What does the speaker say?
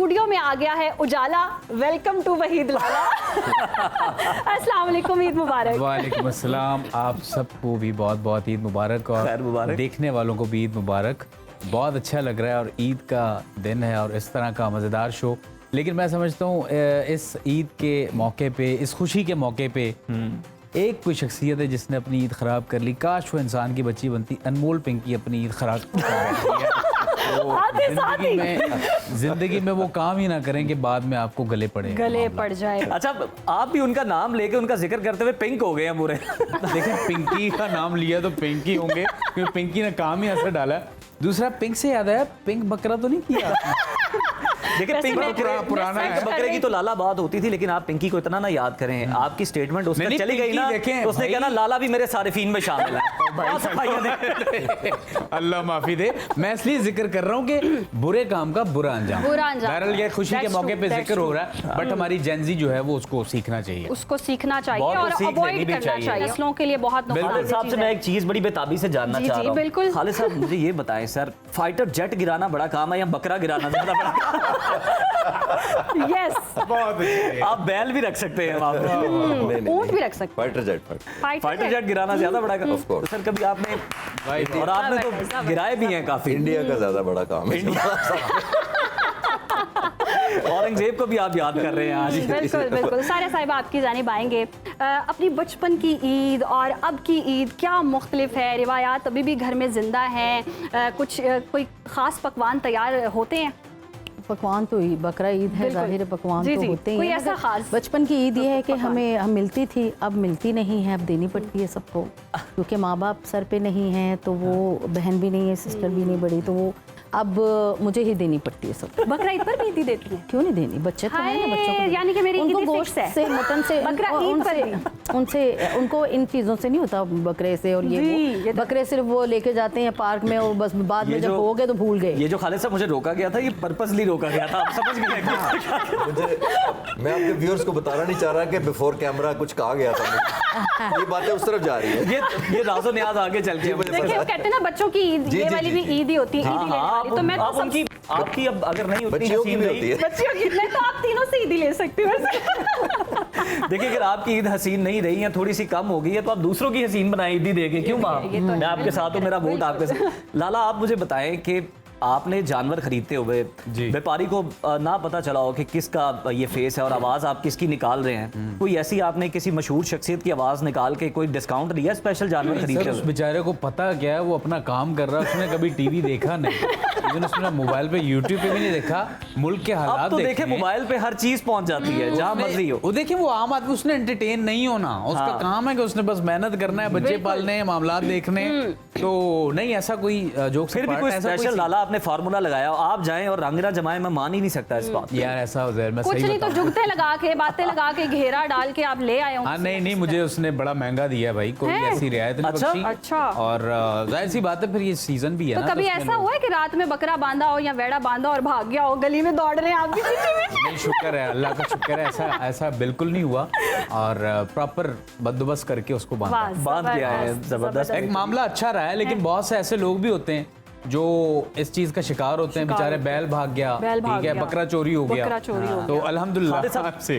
Studio में आ गया है उजाला। वेलकम टू वहीद लाला। अस्सलाम वालेकुम, ईद मुबारक। वालेकुम अस्सलाम। आप सबको भी बहुत बहुत ईद मुबारक और देखने वालों को भी ईद मुबारक। बहुत अच्छा लग रहा है और ईद का दिन है और इस तरह का मज़ेदार शो। लेकिन मैं समझता हूँ इस ईद के मौके पे, इस खुशी के मौके पे एक कोई शख्सियत है जिसने अपनी ईद ख़राब कर ली। काश वो इंसान की बच्ची बनती। अनमोल पिंकी अपनी ईद ख़राब जिंदगी में वो काम ही ना करें कि बाद में आपको गले पड़ जाए। अच्छा, आप भी उनका नाम लेके उनका जिक्र करते हुए पिंक हो गए हैं पूरे। देखिए, पिंकी का नाम लिया तो पिंकी होंगे क्योंकि पिंकी ने काम ही ऐसा डाला। दूसरा, पिंक से याद आया, पिंक बकरा तो नहीं किया। देखिए, पिंक पुराना है। बकरे की तो लाला बात होती थी, लेकिन आप पिंकी को इतना ना याद करें। आपकी स्टेटमेंट उसने चली गई ना, तो उसने कहा ना लाला भी मेरे सारिफीन में शामिल है। अल्लाह माफी दे। मैं इसलिए जिक्र कर रहा हूँ कि बुरे काम का बुरा अंजाम। बहरहाल ये खुशी के मौके पे जिक्र हो रहा है, बट हमारी जेनजी जो है वो उसको सीखना चाहिए, उसको सीखना चाहिए और अवॉइड करना चाहिए। नस्लों के लिए बहुत खालिद साहब से मैं एक चीज बड़ी बेताबी से जानना चाह रहा हूँ। बिल्कुल खालिद साहब, मुझे ये बताएं सर, फाइटर जेट गिराना बड़ा काम है या बकरा गिराना ज्यादा बड़ा काम? यस, बहुत अच्छे। आप बैल भी रख सकते हैं, ऊंट भी रख सकते हैं। फाइटर जेट गिराना ज्यादा बड़ा काम। तो सर कभी आपने, और आपने तो गिराए भी हैं काफी। इंडिया का ज्यादा बड़ा काम है। औरंगजेब को भी आप याद कर रहे हैं आज। बिल्कुल बिल्कुल। सारे साहिब आपकी जानिब आएंगे। अपनी बचपन की ईद और अब की ईद क्या मुख्तलिफ है? रिवायात अभी भी घर में जिंदा हैं? कुछ कोई ख़ास पकवान तैयार होते हैं? पकवान तो बकरा ईद है, ज़ाहिर पकवान तो होते ही कोई हैं। ऐसा खास बचपन की ईद ये है कि हम मिलती थी, अब मिलती नहीं है, अब देनी पड़ती है सबको, क्योंकि माँ बाप सर पे नहीं हैं, तो वो बहन भी नहीं है, सिस्टर भी नहीं बड़ी, तो वो अब मुझे ही देनी पड़ती है सब। बकरा ईद पर भी ईदी देती है? क्यों नहीं देनी? बच्चे तो हैं ना, बच्चों को यानी कि मेरी उनको ईद गोश्त फिक्स है। से, मटन से, बकरा ईद पर उनसे उनको इन चीज़ों से नहीं होता, बकरे से और ये बकरे सिर्फ वो लेके जाते हैं पार्क में और बस बाद में जब हो गए तो भूल गए। ये जो खालिद साहब मुझे रोका गया था, ये पर्पसली रोका गया था, आप समझ गए? मैं आपके व्यूअर्स को बताना नहीं चाह रहा कि बिफोर कैमरा कुछ कहा गया था। ये बातें उस तरफ जा रही है। ये राज़ो न्याज़ आगे चल के देखिए, कहते हैं ना बच्चों की ईद, ये वाली भी ईद ही होती है, ईद ही लेने वाली। तो मैं तो उनकी, आपकी अब अगर नहीं उतनी बच्चियों की भी होती है, बच्चियों की नहीं, तो आप तीनों से ईदी ले सकते हो। देखिए, अगर आपकी ईद हसीन नहीं रही है, थोड़ी सी कम हो गई है, तो आप दूसरों की हसीन बनाए ईदी देके क्यों माँ? मैं आपके साथ हूँ, मेरा वोट आपके साथ। लाला, आप मुझे बताएं कि आपने जानवर खरीदते हुए व्यापारी को ना पता चला हो कि किसका ये फेस है और आवाज आप किसकी निकाल रहे हैं, कोई ऐसी आपने किसी मशहूर शख्सियत की आवाज निकाल के कोई डिस्काउंट दिया स्पेशल जानवर खरीदते हुए? उस बेचारे को पता क्या है, वो अपना काम कर रहा है, उसने कभी टीवी देखा नहीं, लेकिन उसने मोबाइल पे, यूट्यूब पे भी नहीं देखा, मुल्क के हालात तो देखे, मोबाइल पे हर चीज पहुंच जाती है जहां मर्जी हो। वो देखिए, वो आम आदमी, उसने एंटरटेन नहीं होना, उसका काम है कि उसने बस मेहनत करना है, बच्चे पालने, मामलात देखने। तो नहीं, ऐसा कोई जोक फिर भी कोई स्पेशल लाला आपने फार्मूला लगाया, आप जाएं और रंगीरा जमाएं, मैं मान ही नहीं सकता इस बात। यार ऐसा हो जाए, मैं कुछ नहीं तो जुगते लगा के, बातें लगा के, घेरा डाल के आप ले आए हो। हाँ, नहीं, मुझे उसने बड़ा महंगा दिया भाई, कोई ऐसी रियायत नहीं बख्शी। अच्छा। और जाहिर सी बात है, फिर ये सीजन भी है तो ना। कभी ऐसा हुआ है कि रात में बकरा बांधा हो या वेड़ा बांधा और भाग गया हो, गली में दौड़ रहे हैं आपके पीछे में? नहीं, शुक्र है, अल्लाह का शुक्र है, ऐसा बिल्कुल नहीं हुआ और प्रॉपर बंदोबस्त करके उसको बांध के आए हैं। जबरदस्त। एक मामला अच्छा रहा है, लेकिन बहुत से ऐसे लोग भी होते हैं जो इस चीज का शिकार होते हैं। बेचारे बैल भाग गया, ठीक है, बकरा चोरी हो गया, तो अल्हम्दुलिल्लाह सेफ।